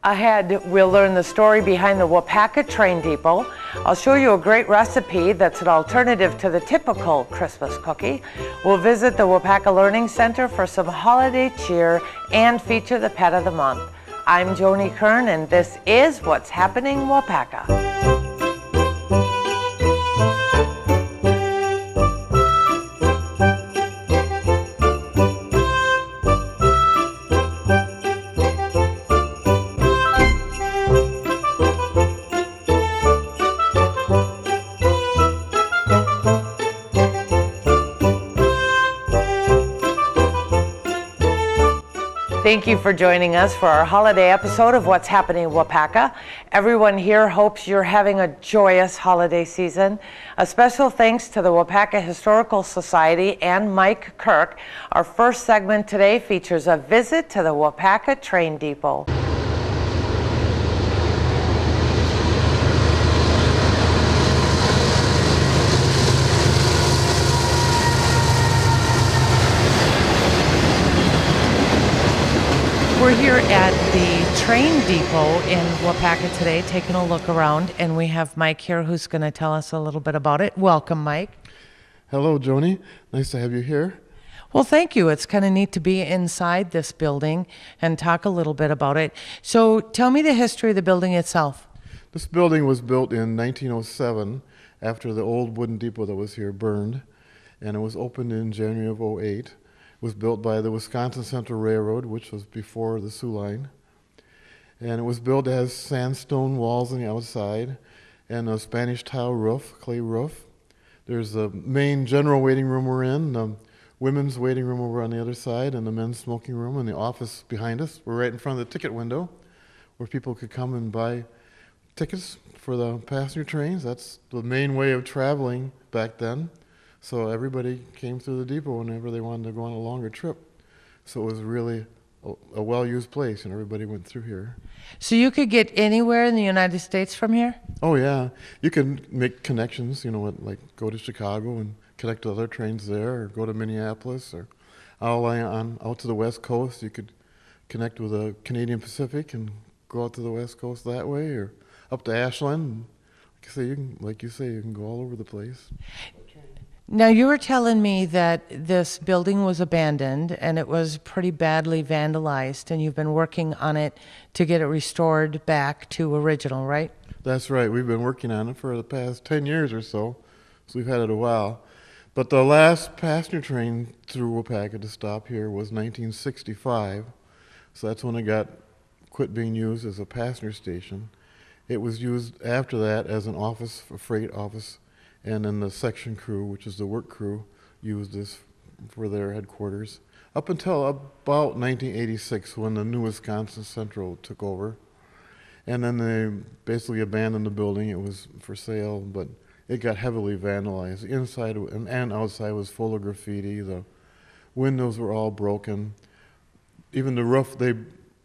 Ahead, we'll learn the story behind the Waupaca train depot. I'll show you a great recipe that's an alternative to the typical Christmas cookie. We'll visit the Waupaca Learning Center for some holiday cheer and feature the pet of the month. I'm Joni Kern, and this is What's Happening Waupaca. Thank you for joining us for our holiday episode of What's Happening Waupaca. Everyone here hopes you're having a joyous holiday season. A special thanks to the Waupaca Historical Society and Mike Kirk. Our first segment today features a visit to the Waupaca train depot. We're here at the train depot in Waupaca today, taking a look around, and we have Mike here who's going to tell us a little bit about it. Welcome, Mike. Hello, Joni. Nice to have you here. Well, thank you. It's kind of neat to be inside this building and talk a little bit about it. So tell me the history of the building itself. This building was built in 1907 after the old wooden depot that was here burned, and it was opened in January of '08. It was built by the Wisconsin Central Railroad, which was before the Sioux Line. And it was built as sandstone walls on the outside and a Spanish tile roof, clay roof. There's the main general waiting room we're in, the women's waiting room over on the other side, and the men's smoking room, and the office behind us. We're right in front of the ticket window where people could come and buy tickets for the passenger trains. That's the main way of traveling back then. So everybody came through the depot whenever they wanted to go on a longer trip. So it was really a well-used place, and everybody went through here. So you could get anywhere in the United States from here? Oh, yeah. You can make connections, like go to Chicago and connect to other trains there, or go to Minneapolis, or out to the West Coast. You could connect with the Canadian Pacific and go out to the West Coast that way, or up to Ashland. Like you say, you can go all over the place. Now, you were telling me that this building was abandoned and it was pretty badly vandalized, and you've been working on it to get it restored back to original, right? That's right. We've been working on it for the past 10 years or so we've had it a while. But the last passenger train through Waupaca to stop here was 1965, so that's when it quit being used as a passenger station. It was used after that as an office, a freight office, and then the section crew, which is the work crew, used this for their headquarters up until about 1986, when the new Wisconsin Central took over. And then they basically abandoned the building. It was for sale, but it got heavily vandalized. The inside and outside was full of graffiti. The windows were all broken. Even the roof, they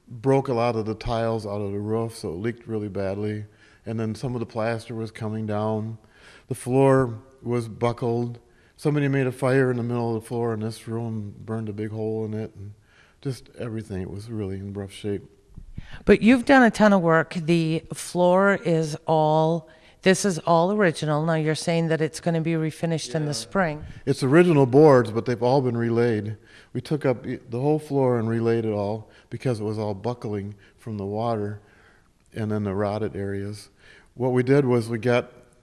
broke a lot of the tiles out of the roof, so it leaked really badly. And then some of the plaster was coming down. The floor was buckled. Somebody made a fire in the middle of the floor in this room, burned a big hole in it, and just everything. It was really in rough shape. But you've done a ton of work. The floor this is all original. Now you're saying that it's going to be refinished in the spring. It's original boards, but they've all been relayed. We took up the whole floor and relayed it all because it was all buckling from the water and then the rotted areas. What we did was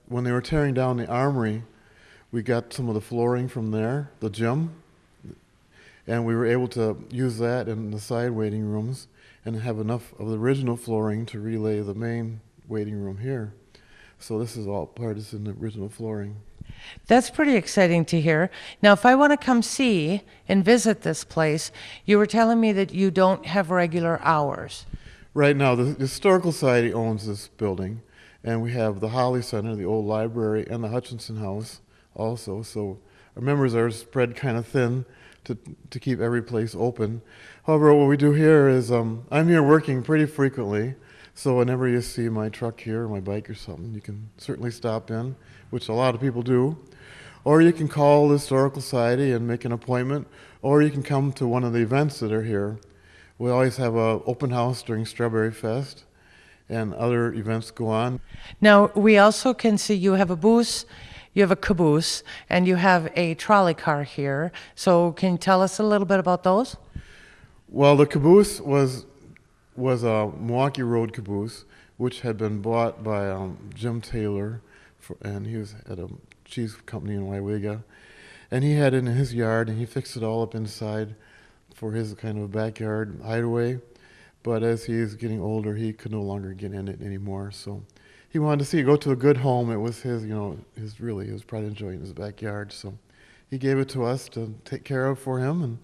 when they were tearing down the armory, we got some of the flooring from there, the gym, and we were able to use that in the side waiting rooms and have enough of the original flooring to relay the main waiting room here. So this is all part of the original flooring. That's pretty exciting to hear. Now, if I want to come see and visit this place, you were telling me that you don't have regular hours. Right now, the Historical Society owns this building. And we have the Holly Center, the old library, and the Hutchinson House also. So our members are spread kind of thin to keep every place open. However, what we do here is I'm here working pretty frequently. So whenever you see my truck here or my bike or something, you can certainly stop in, which a lot of people do. Or you can call the Historical Society and make an appointment, or you can come to one of the events that are here. We always have an open house during Strawberry Fest. and other events go on. Now, we also can see you have a booth, you have a caboose, and you have a trolley car here. So can you tell us a little bit about those? Well, the caboose was a Milwaukee Road caboose, which had been bought by Jim Taylor, and he was at a cheese company in Waupaca. And he had it in his yard, and he fixed it all up inside for his kind of backyard hideaway. But as he is getting older, he could no longer get in it anymore. So he wanted to see it go to a good home. It was his, he was probably enjoying his backyard. So he gave it to us to take care of for him,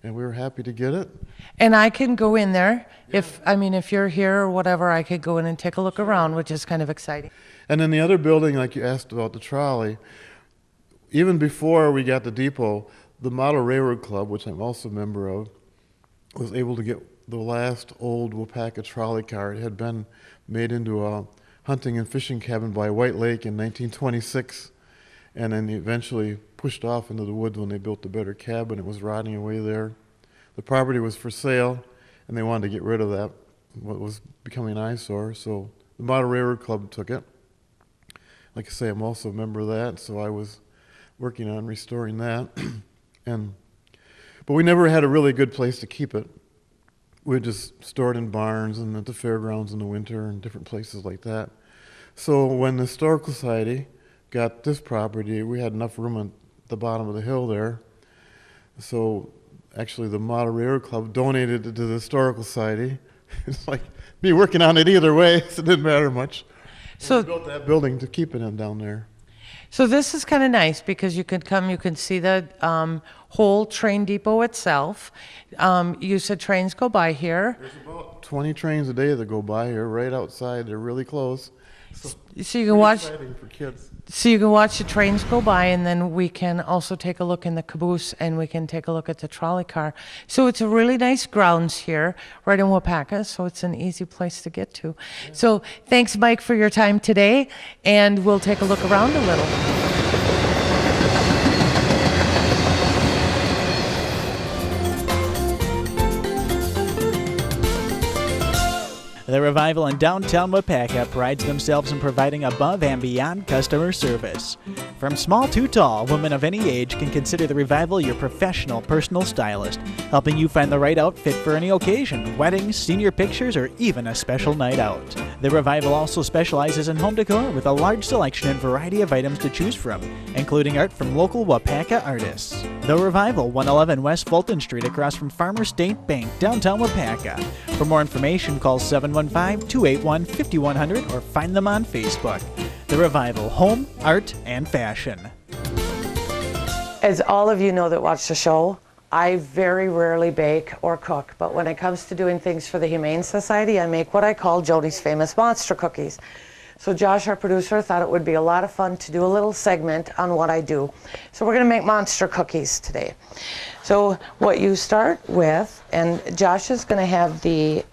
and we were happy to get it. And I can go in there. If you're here or whatever, I could go in and take a look around, which is kind of exciting. And in the other building, like you asked about the trolley, even before we got the depot, the Model Railroad Club, which I'm also a member of, was able to get the last old Waupaca trolley car. It had been made into a hunting and fishing cabin by White Lake in 1926, and then eventually pushed off into the woods when they built the better cabin. It was rotting away there. The property was for sale, and they wanted to get rid of that, what was becoming an eyesore, so the Model Railroad Club took it. Like I say, I'm also a member of that, so I was working on restoring that. But we never had a really good place to keep it. We just stored in barns and at the fairgrounds in the winter and different places like that. So when the Historical Society got this property, we had enough room at the bottom of the hill there. So actually the Model Railroad Club donated it to the Historical Society. It's like me working on it either way, so it didn't matter much. So we built that building to keep it in down there. So this is kind of nice because you can come, you can see the whole train depot itself. You said trains go by here. There's about 20 trains a day that go by here, right outside. They're really close. So you can watch. Exciting for kids. So you can watch the trains go by, and then we can also take a look in the caboose, and we can take a look at the trolley car. So it's a really nice grounds here, right in Waupaca, so it's an easy place to get to. Yeah. So thanks, Mike, for your time today, and we'll take a look around a little. The Revival in downtown Waupaca prides themselves in providing above and beyond customer service. From small to tall, women of any age can consider the Revival your professional personal stylist, helping you find the right outfit for any occasion, weddings, senior pictures, or even a special night out. The Revival also specializes in home decor with a large selection and variety of items to choose from, including art from local Waupaca artists. The Revival, 111 West Fulton Street across from Farmer State Bank, downtown Waupaca. For more information, call 715-281-5100 or find them on Facebook. The Revival, home, art, and fashion. As all of you know that watch the show, I very rarely bake or cook, but when it comes to doing things for the Humane Society, I make what I call Joni's Famous Monster Cookies. So Josh, our producer, thought it would be a lot of fun to do a little segment on what I do. So we're going to make monster cookies today. So what you start with, and Josh is going to have the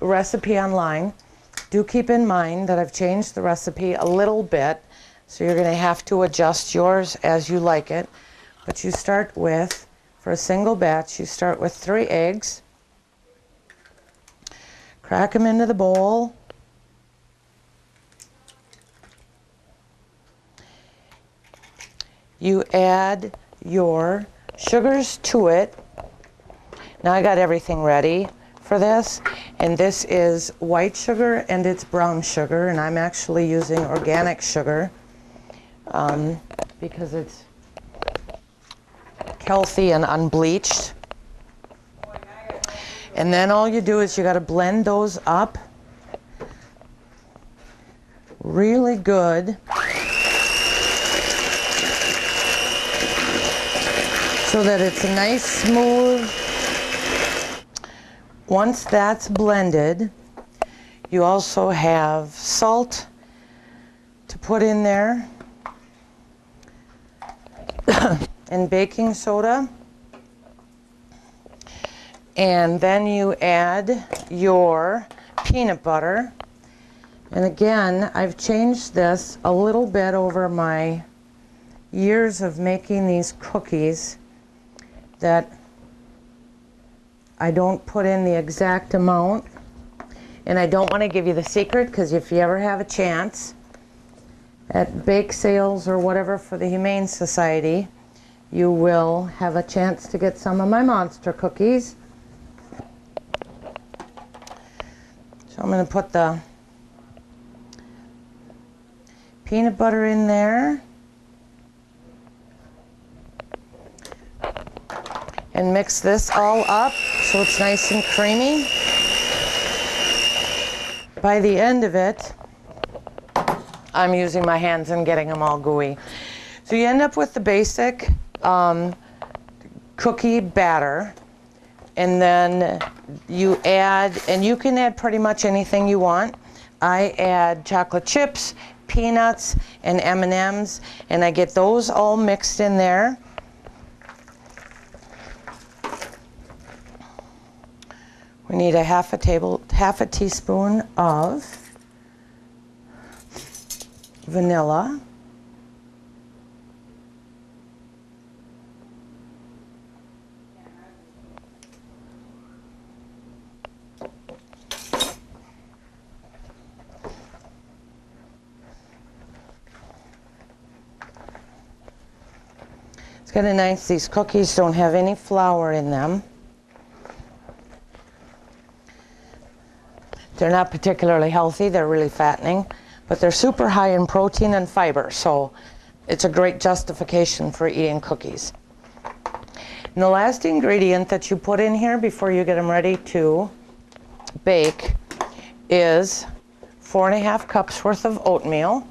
recipe online. Do keep in mind that I've changed the recipe a little bit, so you're going to have to adjust yours as you like it. But you start with, for a single batch, you start with 3 eggs. Crack them into the bowl. You add your sugars to it. Now I got everything ready for this, and this is white sugar and it's brown sugar, and I'm actually using organic sugar because it's healthy and unbleached. And then all you do is you got to blend those up really good so that it's a nice smooth. Once that's blended, you also have salt to put in there and baking soda. And then you add your peanut butter. And again, I've changed this a little bit over my years of making these cookies, that I don't put in the exact amount. And I don't want to give you the secret, because if you ever have a chance at bake sales or whatever for the Humane Society, you will have a chance to get some of my monster cookies. So I'm going to put the peanut butter in there and mix this all up so it's nice and creamy. By the end of it, I'm using my hands and getting them all gooey. So you end up with the basic cookie batter, and then you add, and you can add pretty much anything you want. I add chocolate chips, peanuts, and M&Ms, and I get those all mixed in there. We need a half a teaspoon of vanilla. It's kind of nice, these cookies don't have any flour in them. They're not particularly healthy, they're really fattening, but they're super high in protein and fiber, so it's a great justification for eating cookies. And the last ingredient that you put in here before you get them ready to bake is 4.5 cups worth of oatmeal.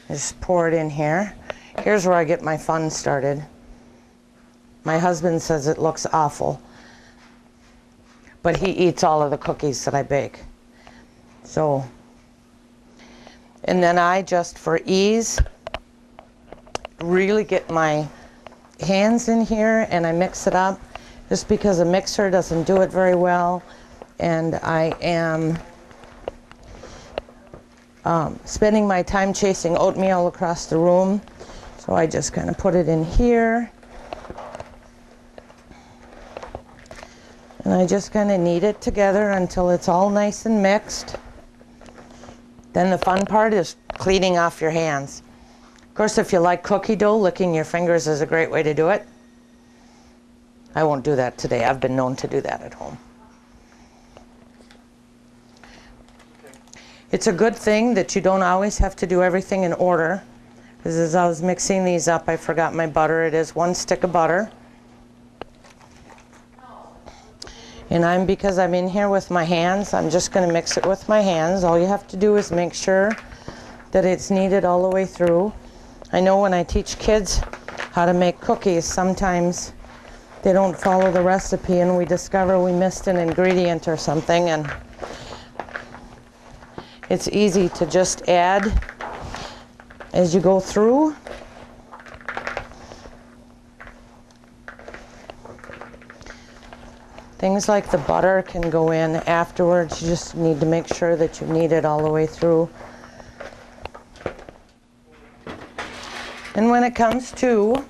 Just pour it in here. Here's where I get my fun started. My husband says it looks awful, but he eats all of the cookies that I bake. So, and then I just, for ease, really get my hands in here and I mix it up, just because a mixer doesn't do it very well. And I am spending my time chasing oatmeal across the room. So I just kind of put it in here. And I just kind of knead it together until it's all nice and mixed. Then the fun part is cleaning off your hands. Of course, if you like cookie dough, licking your fingers is a great way to do it. I won't do that today. I've been known to do that at home. It's a good thing that you don't always have to do everything in order. Because as I was mixing these up, I forgot my butter. It is 1 stick of butter. And because I'm in here with my hands, I'm just going to mix it with my hands. All you have to do is make sure that it's kneaded all the way through. I know when I teach kids how to make cookies, sometimes they don't follow the recipe and we discover we missed an ingredient or something, and it's easy to just add as you go through. Things like the butter can go in afterwards. You just need to make sure that you knead it all the way through. And when it comes to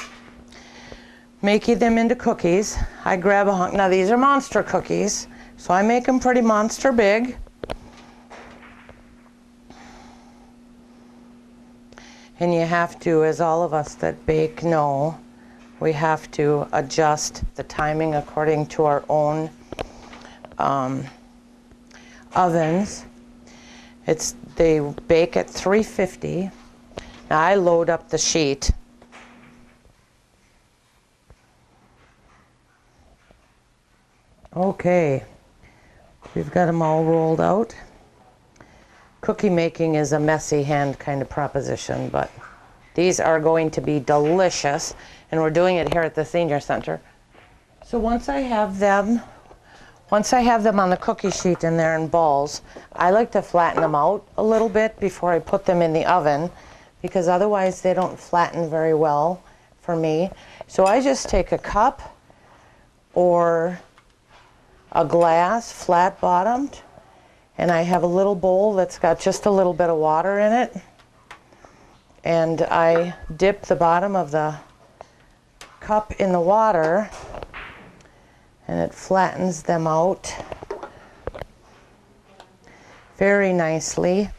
making them into cookies, I grab a hunk. Now these are monster cookies, so I make them pretty monster big. And you have to, as all of us that bake know, we have to adjust the timing according to our own ovens. They bake at 350. Now I load up the sheet. Okay, we've got them all rolled out. Cookie making is a messy hand kind of proposition, but these are going to be delicious, and we're doing it here at the Senior Center. So once I have them on the cookie sheet and they're in balls, I like to flatten them out a little bit before I put them in the oven, because otherwise they don't flatten very well for me. So I just take a cup or a glass, flat bottomed, and I have a little bowl that's got just a little bit of water in it, and I dip the bottom of the cup in the water and it flattens them out very nicely.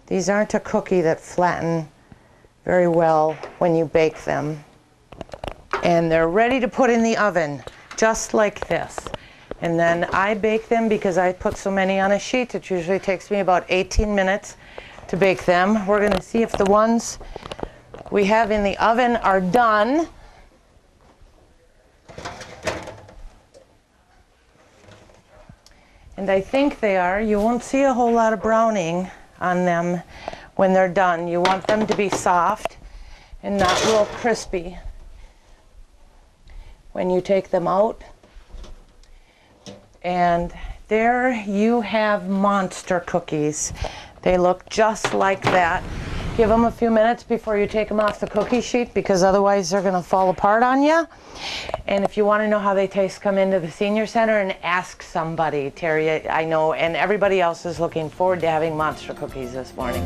These aren't a cookie that flatten very well when you bake them. And they're ready to put in the oven, just like this. And then I bake them because I put so many on a sheet. It usually takes me about 18 minutes to bake them. We're gonna see if the ones we have in the oven are done. And I think they are. You won't see a whole lot of browning on them when they're done. You want them to be soft and not real crispy when you take them out. And there you have monster cookies. They look just like that. Give them a few minutes before you take them off the cookie sheet, because otherwise they're gonna fall apart on you. And if you wanna know how they taste, come into the senior center and ask somebody. Terry, I know, and everybody else is looking forward to having monster cookies this morning.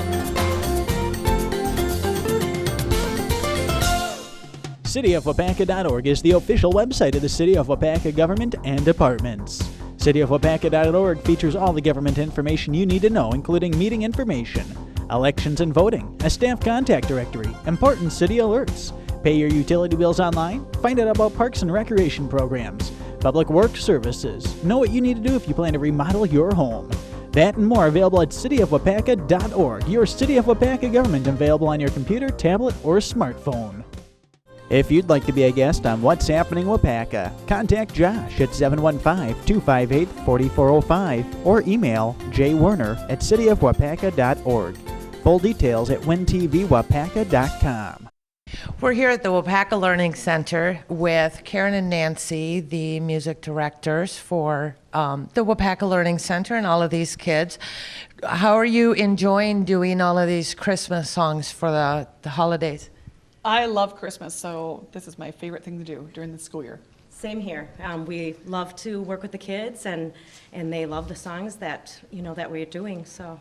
cityofwaupaca.org is the official website of the City of Waupaca government and departments. cityofwaupaca.org features all the government information you need to know, including meeting information, elections and voting, a staff contact directory, important city alerts, pay your utility bills online, find out about parks and recreation programs, public works services, know what you need to do if you plan to remodel your home. That and more available at cityofwaupaca.org, your City of Waupaca government, available on your computer, tablet, or smartphone. If you'd like to be a guest on What's Happening Waupaca, contact Josh at 715-258-4405 or email jwerner@cityofwaupaca.org. Full details at wintvwaupaca.com. We're here at the Waupaca Learning Center with Karen and Nancy, the music directors for the Waupaca Learning Center, and all of these kids. How are you enjoying doing all of these Christmas songs for the holidays? I love Christmas, so this is my favorite thing to do during the school year. Same here. We love to work with the kids, and they love the songs that that we're doing. So.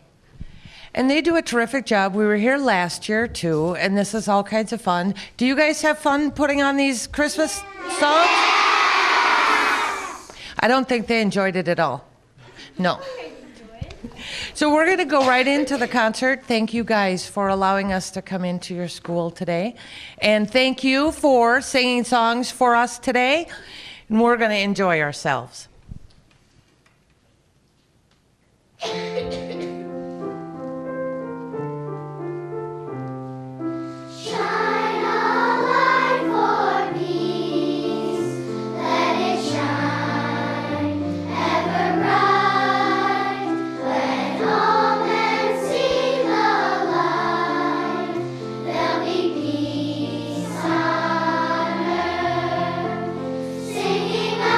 And they do a terrific job. We were here last year too, and this is all kinds of fun. Do you guys have fun putting on these Christmas songs? I don't think they enjoyed it at all. No. So we're going to go right into the concert. Thank you guys for allowing us to come into your school today. And thank you for singing songs for us today. And we're going to enjoy ourselves. Singing out.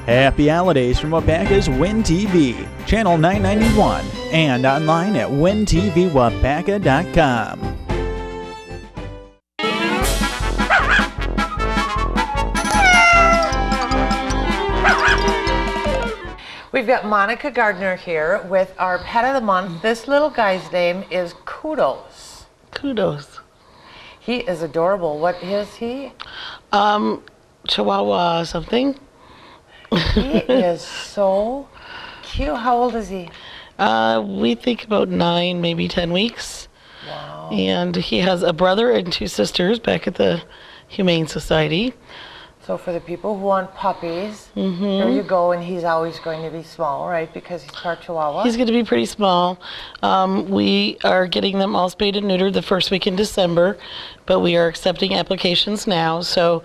Happy holidays from Waupaca's Win TV, channel 991, and online at wintvwaupaca.com. We've got Monica Gardner here with our pet of the month. This little guy's name is Kudos. Kudos. He is adorable. What is he? Chihuahua something. He is so cute. How old is he? We think about 9, maybe 10 weeks. Wow. And he has a brother and 2 sisters back at the Humane Society. So for the people who want puppies, here you go, and he's always going to be small, right? Because he's part Chihuahua. He's going to be pretty small. We are getting them all spayed and neutered the first week in December, but we are accepting applications now. So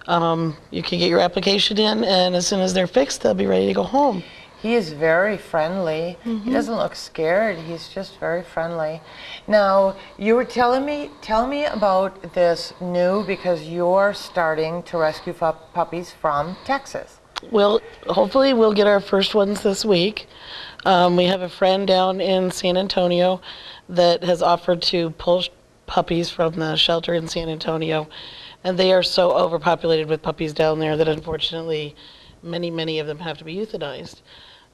you can get your application in, and as soon as they're fixed, they'll be ready to go home. He is very friendly. He doesn't look scared. He's just very friendly. Now, you were telling me about this new, because you're starting to rescue puppies from Texas. Well, hopefully we'll get our first ones this week. We have a friend down in San Antonio that has offered to pull puppies from the shelter in San Antonio, and they are so overpopulated with puppies down there that unfortunately many of them have to be euthanized.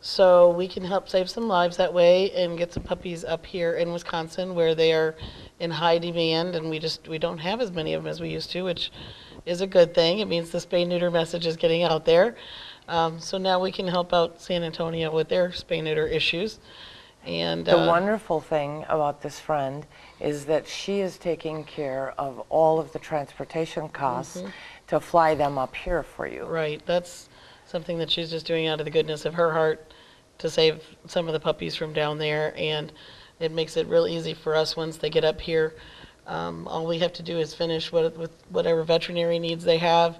So we can help save some lives that way and get some puppies up here in Wisconsin where they are in high demand, and we don't have as many of them as we used to, which is a good thing. It means the spay-neuter message is getting out there. So now we can help out San Antonio with their spay-neuter issues. And the wonderful thing about this friend is that she is taking care of all of the transportation costs to fly them up here for you. Right, that's something that she's just doing out of the goodness of her heart to save some of the puppies from down there, and it makes it real easy for us once they get up here. All we have to do is finish with whatever veterinary needs they have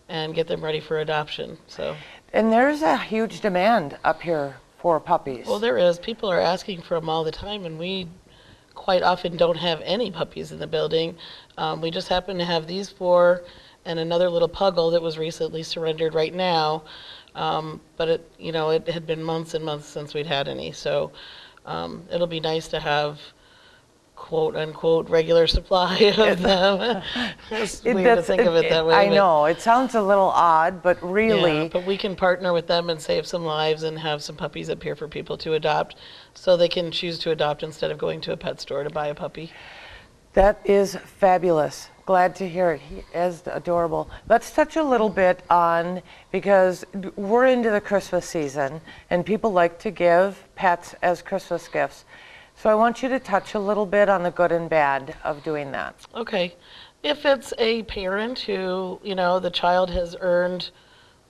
and get them ready for adoption. So. And there's a huge demand up here for puppies. Well, there is. People are asking for them all the time, and we quite often don't have any puppies in the building. We just happen to have these 4 and another little puggle that was recently surrendered right now. But it had been months and months since we'd had any. So it'll be nice to have quote unquote regular supply of them. It's weird to think of it that way. I know, it sounds a little odd, but really. Yeah, but we can partner with them and save some lives and have some puppies up here for people to adopt, so they can choose to adopt instead of going to a pet store to buy a puppy. That is fabulous. Glad to hear it. He is adorable. Let's touch a little bit on, because we're into the Christmas season and people like to give pets as Christmas gifts. So I want you to touch a little bit on the good and bad of doing that. Okay. If it's a parent who, the child has earned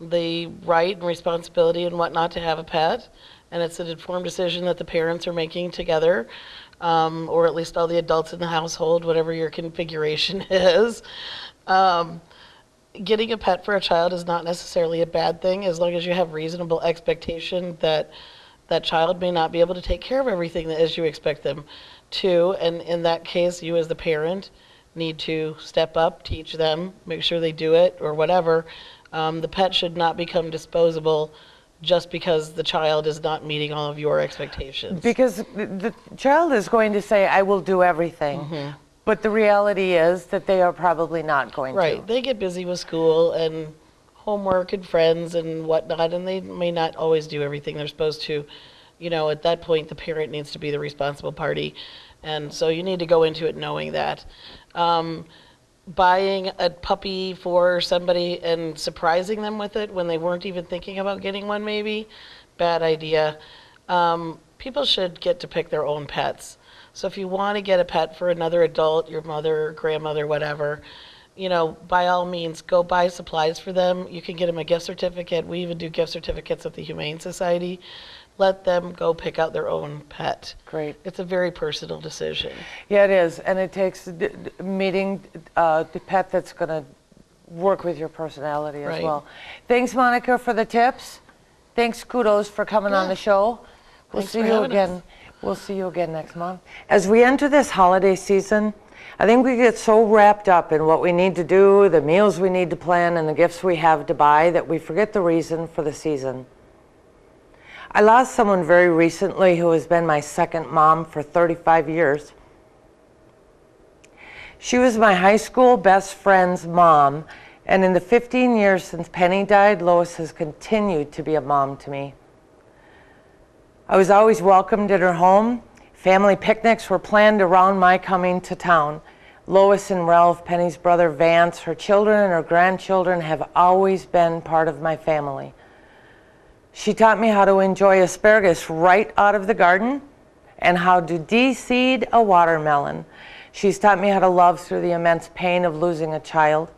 the right and responsibility and whatnot to have a pet, and it's an informed decision that the parents are making together, or at least all the adults in the household, whatever your configuration is. Getting a pet for a child is not necessarily a bad thing, as long as you have reasonable expectation that that child may not be able to take care of everything as you expect them to. And in that case, you as the parent need to step up, teach them, make sure they do it, or whatever. The pet should not become disposable just because the child is not meeting all of your expectations. Because the child is going to say, I will do everything. But the reality is that they are probably not going to. Right. They get busy with school and homework and friends and whatnot, and they may not always do everything they're supposed to. At that point, the parent needs to be the responsible party. And so you need to go into it knowing that. Buying a puppy for somebody and surprising them with it when they weren't even thinking about getting one, maybe, bad idea. People should get to pick their own pets. So if you want to get a pet for another adult, your mother, grandmother, whatever, by all means, go buy supplies for them. You can get them a gift certificate. We even do gift certificates at the Humane Society. Let them go pick out their own pet. Great. It's a very personal decision. Yeah, it is. And it takes meeting the pet that's going to work with your personality as well. Thanks, Monica, for the tips. Thanks, Kudos, for coming on the show. We'll see you again. We'll see you again next month. As we enter this holiday season, I think we get so wrapped up in what we need to do, the meals we need to plan, and the gifts we have to buy that we forget the reason for the season. I lost someone very recently who has been my second mom for 35 years. She was my high school best friend's mom, and in the 15 years since Penny died, Lois has continued to be a mom to me. I was always welcomed at her home. Family picnics were planned around my coming to town. Lois and Ralph, Penny's brother Vance, her children and her grandchildren have always been part of my family. She taught me how to enjoy asparagus right out of the garden and how to de-seed a watermelon. She's taught me how to love through the immense pain of losing a child,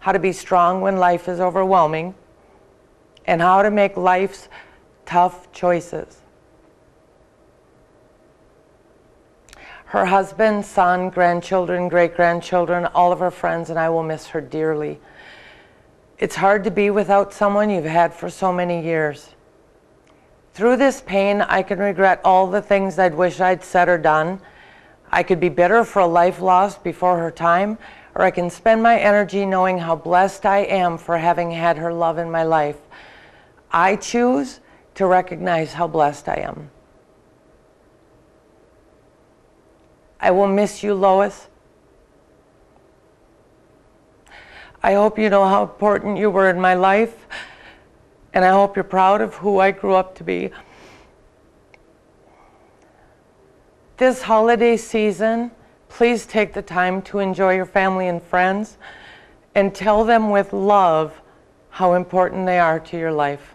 how to be strong when life is overwhelming, and how to make life's tough choices. Her husband, son, grandchildren, great-grandchildren, all of her friends, and I will miss her dearly. It's hard to be without someone you've had for so many years. Through this pain, I can regret all the things I'd wish I'd said or done. I could be bitter for a life lost before her time, or I can spend my energy knowing how blessed I am for having had her love in my life. I choose to recognize how blessed I am. I will miss you, Lois. I hope you know how important you were in my life, and I hope you're proud of who I grew up to be. This holiday season, please take the time to enjoy your family and friends and tell them with love how important they are to your life.